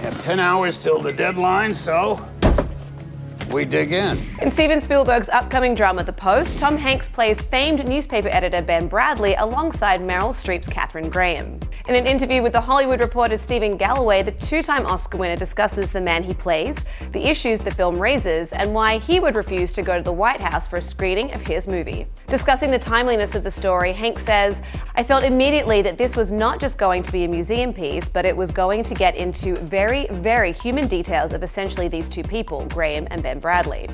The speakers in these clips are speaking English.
We have 10 hours till the deadline, so we dig in. In Steven Spielberg's upcoming drama The Post, Tom Hanks plays famed newspaper editor Ben Bradlee alongside Meryl Streep's Katharine Graham. In an interview with The Hollywood Reporter Stephen Galloway, the two-time Oscar winner discusses the man he plays, the issues the film raises, and why he would refuse to go to the White House for a screening of his movie. Discussing the timeliness of the story, Hanks says, "I felt immediately that this was not just going to be a museum piece, but it was going to get into very, very human details of essentially these two people, Graham and Ben Bradlee.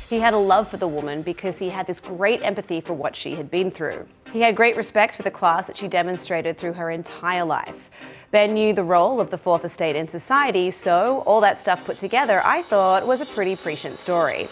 He had a love for the woman because he had this great empathy for what she had been through. He had great respect for the class that she demonstrated through her entire life. Ben knew the role of the Fourth Estate in society, so all that stuff put together, I thought was a pretty prescient story."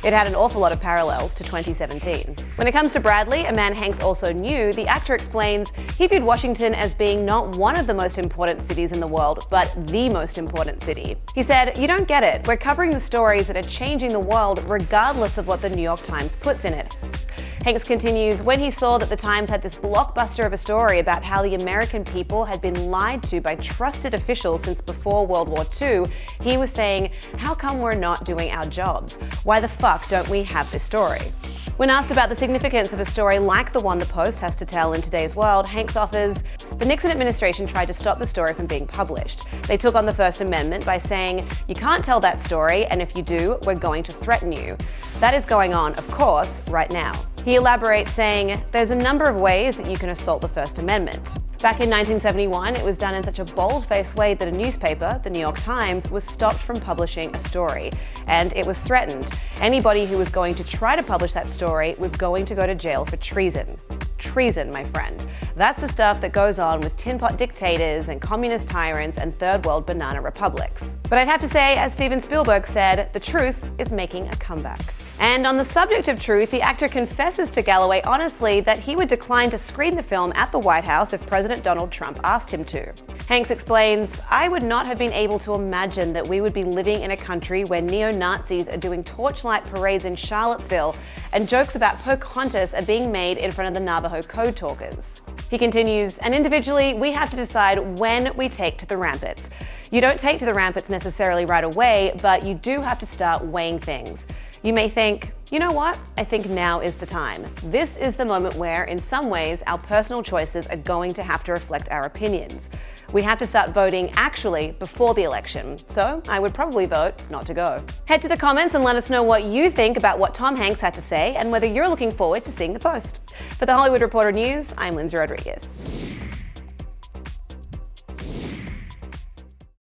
It had an awful lot of parallels to 2017. When it comes to Bradlee, a man Hanks also knew, the actor explains he viewed Washington as being not one of the most important cities in the world, but the most important city. He said, "You don't get it. We're covering the stories that are changing the world regardless of what the New York Times puts in it." Hanks continues, "When he saw that the Times had this blockbuster of a story about how the American people had been lied to by trusted officials since before World War II, he was saying, how come we're not doing our jobs? Why the fuck don't we have this story?" When asked about the significance of a story like the one the Post has to tell in today's world, Hanks offers, "The Nixon administration tried to stop the story from being published. They took on the First Amendment by saying, you can't tell that story, and if you do, we're going to threaten you. That is going on, of course, right now." He elaborates saying, "There's a number of ways that you can assault the First Amendment. Back in 1971, it was done in such a bold-faced way that a newspaper, the New York Times, was stopped from publishing a story, and it was threatened. Anybody who was going to try to publish that story was going to go to jail for treason." Treason, my friend. That's the stuff that goes on with tin-pot dictators and communist tyrants and third-world banana republics. But I'd have to say, as Steven Spielberg said, the truth is making a comeback. And on the subject of truth, the actor confesses to Galloway honestly that he would decline to screen the film at the White House if President Donald Trump asked him to. Hanks explains, "I would not have been able to imagine that we would be living in a country where neo-Nazis are doing torchlight parades in Charlottesville and jokes about Pocahontas are being made in front of the Navajo code talkers." He continues, "And individually, we have to decide when we take to the ramparts. You don't take to the ramparts necessarily right away, but you do have to start weighing things. You may think, you know what? I think now is the time. This is the moment where, in some ways, our personal choices are going to have to reflect our opinions. We have to start voting actually before the election, so I would probably vote not to go." Head to the comments and let us know what you think about what Tom Hanks had to say and whether you're looking forward to seeing The Post. For The Hollywood Reporter News, I'm Lindsay Rodriguez.